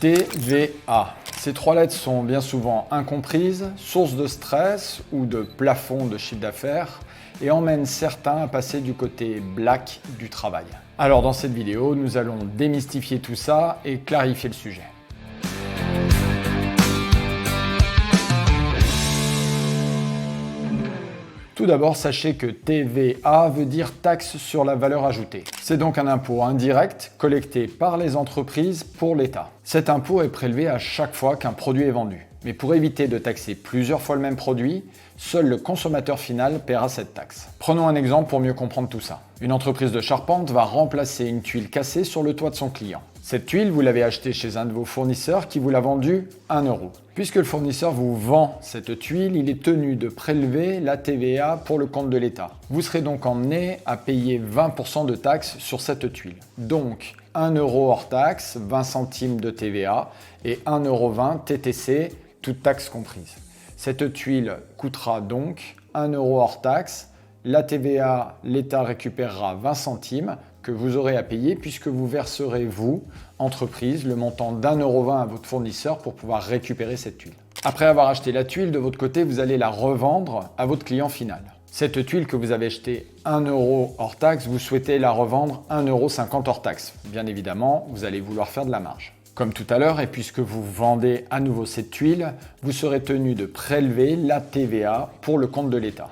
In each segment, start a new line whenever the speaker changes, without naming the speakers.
TVA. Ces trois lettres sont bien souvent incomprises, source de stress ou de plafond de chiffre d'affaires et emmènent certains à passer du côté black du travail. Alors dans cette vidéo, nous allons démystifier tout ça et clarifier le sujet. Tout d'abord, sachez que TVA veut dire taxe sur la valeur ajoutée. C'est donc un impôt indirect collecté par les entreprises pour l'État. Cet impôt est prélevé à chaque fois qu'un produit est vendu. Mais pour éviter de taxer plusieurs fois le même produit, seul le consommateur final paiera cette taxe. Prenons un exemple pour mieux comprendre tout ça. Une entreprise de charpente va remplacer une tuile cassée sur le toit de son client. Cette tuile, vous l'avez achetée chez un de vos fournisseurs qui vous l'a vendue 1 €. Puisque le fournisseur vous vend cette tuile, il est tenu de prélever la TVA pour le compte de l'État. Vous serez donc emmené à payer 20% de taxes sur cette tuile. Donc 1 € hors taxe, 20 centimes de TVA et 1,20 € TTC, toutes taxes comprises. Cette tuile coûtera donc 1 € hors taxe. La TVA, l'État récupérera 20 centimes que vous aurez à payer puisque vous verserez, vous, entreprise, le montant d'1,20 € à votre fournisseur pour pouvoir récupérer cette tuile. Après avoir acheté la tuile, de votre côté, vous allez la revendre à votre client final. Cette tuile que vous avez achetée 1 € hors taxe, vous souhaitez la revendre 1,50 € hors taxe. Bien évidemment, vous allez vouloir faire de la marge. Comme tout à l'heure, et puisque vous vendez à nouveau cette tuile, vous serez tenu de prélever la TVA pour le compte de l'État.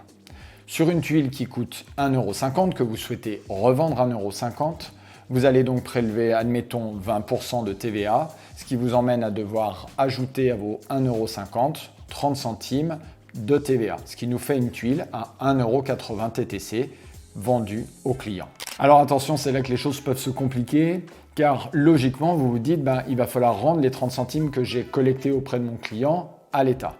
Sur une tuile qui coûte 1,50 € que vous souhaitez revendre 1,50 €, vous allez donc prélever, admettons, 20% de TVA, ce qui vous emmène à devoir ajouter à vos 1,50 € 30 centimes de TVA, ce qui nous fait une tuile à 1,80 € TTC vendue au client. Alors attention, c'est là que les choses peuvent se compliquer, car logiquement, vous vous dites, il va falloir rendre les 30 centimes que j'ai collectés auprès de mon client à l'État.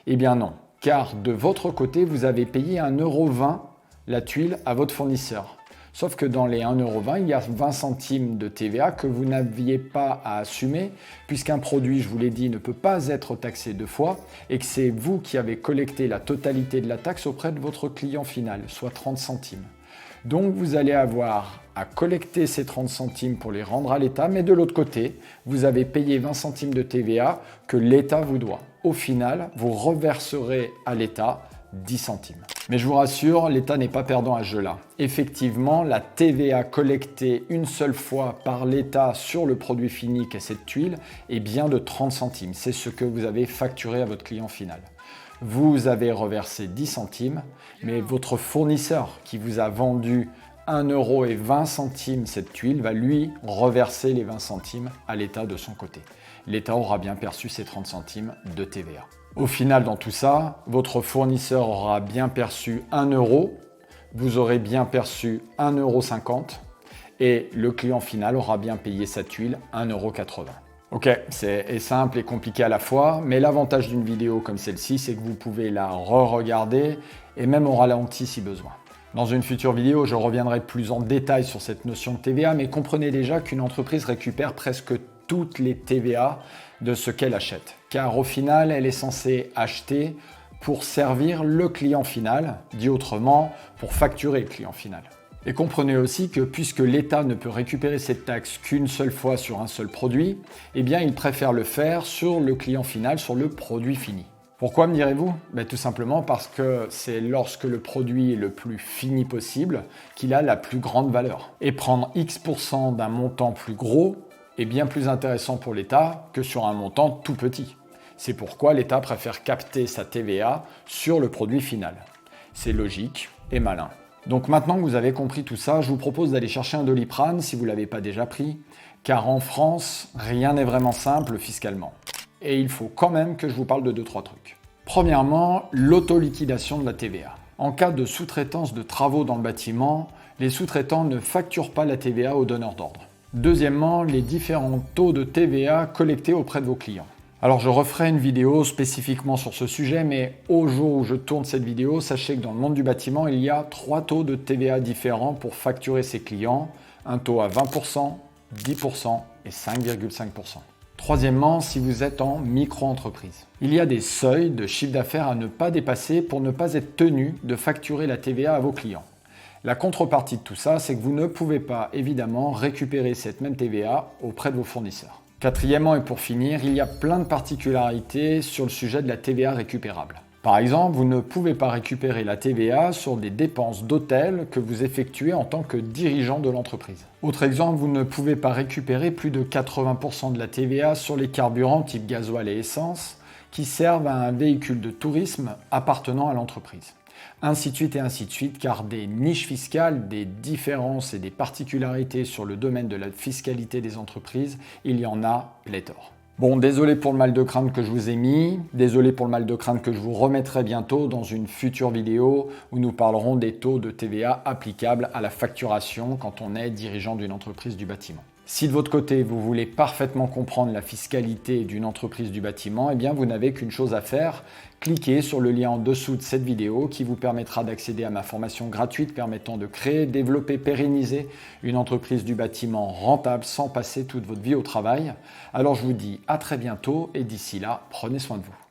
Eh bien non. Car de votre côté, vous avez payé 1,20 € la tuile à votre fournisseur. Sauf que dans les 1,20 €, il y a 20 centimes de TVA que vous n'aviez pas à assumer, puisqu'un produit, je vous l'ai dit, ne peut pas être taxé deux fois, et que c'est vous qui avez collecté la totalité de la taxe auprès de votre client final, soit 30 centimes. Donc vous allez avoir à collecter ces 30 centimes pour les rendre à l'État, mais de l'autre côté, vous avez payé 20 centimes de TVA que l'État vous doit. Au final, vous reverserez à l'État 10 centimes. Mais je vous rassure, l'État n'est pas perdant à ce jeu-là. Effectivement, la TVA collectée une seule fois par l'État sur le produit fini qu'est cette tuile est bien de 30 centimes. C'est ce que vous avez facturé à votre client final. Vous avez reversé 10 centimes, mais votre fournisseur qui vous a vendu 1,20 € cette tuile va lui reverser les 20 centimes à l'État de son côté. L'État aura bien perçu ses 30 centimes de TVA. Au final, dans tout ça, votre fournisseur aura bien perçu 1 €, vous aurez bien perçu 1,50 € et le client final aura bien payé sa tuile 1,80 €. Ok, c'est simple et compliqué à la fois, mais l'avantage d'une vidéo comme celle-ci, c'est que vous pouvez la re-regarder et même au ralenti si besoin. Dans une future vidéo, je reviendrai plus en détail sur cette notion de TVA, mais comprenez déjà qu'une entreprise récupère presque toutes les TVA de ce qu'elle achète. Car au final, elle est censée acheter pour servir le client final, dit autrement, pour facturer le client final. Et comprenez aussi que puisque l'État ne peut récupérer cette taxe qu'une seule fois sur un seul produit, eh bien il préfère le faire sur le client final, sur le produit fini. Pourquoi me direz-vous ? Tout simplement parce que c'est lorsque le produit est le plus fini possible qu'il a la plus grande valeur. Et prendre X% d'un montant plus gros est bien plus intéressant pour l'État que sur un montant tout petit. C'est pourquoi l'État préfère capter sa TVA sur le produit final. C'est logique et malin. Donc maintenant que vous avez compris tout ça, je vous propose d'aller chercher un Doliprane si vous ne l'avez pas déjà pris, car en France, rien n'est vraiment simple fiscalement. Et il faut quand même que je vous parle de 2-3 trucs. Premièrement, l'autoliquidation de la TVA. En cas de sous-traitance de travaux dans le bâtiment, les sous-traitants ne facturent pas la TVA aux donneurs d'ordre. Deuxièmement, les différents taux de TVA collectés auprès de vos clients. Alors je referai une vidéo spécifiquement sur ce sujet, mais au jour où je tourne cette vidéo, sachez que dans le monde du bâtiment, il y a 3 taux de TVA différents pour facturer ses clients. Un taux à 20%, 10% et 5,5%. Troisièmement, si vous êtes en micro-entreprise. Il y a des seuils de chiffre d'affaires à ne pas dépasser pour ne pas être tenu de facturer la TVA à vos clients. La contrepartie de tout ça, c'est que vous ne pouvez pas évidemment récupérer cette même TVA auprès de vos fournisseurs. Quatrièmement et pour finir, il y a plein de particularités sur le sujet de la TVA récupérable. Par exemple, vous ne pouvez pas récupérer la TVA sur des dépenses d'hôtel que vous effectuez en tant que dirigeant de l'entreprise. Autre exemple, vous ne pouvez pas récupérer plus de 80% de la TVA sur les carburants type gasoil et essence qui servent à un véhicule de tourisme appartenant à l'entreprise. Ainsi de suite, car des niches fiscales, des différences et des particularités sur le domaine de la fiscalité des entreprises, il y en a pléthore. Bon, désolé pour le mal de crâne que je vous ai mis, désolé pour le mal de crâne que je vous remettrai bientôt dans une future vidéo où nous parlerons des taux de TVA applicables à la facturation quand on est dirigeant d'une entreprise du bâtiment. Si de votre côté, vous voulez parfaitement comprendre la fiscalité d'une entreprise du bâtiment, eh bien vous n'avez qu'une chose à faire, cliquez sur le lien en dessous de cette vidéo qui vous permettra d'accéder à ma formation gratuite permettant de créer, développer, pérenniser une entreprise du bâtiment rentable sans passer toute votre vie au travail. Alors je vous dis à très bientôt et d'ici là, prenez soin de vous.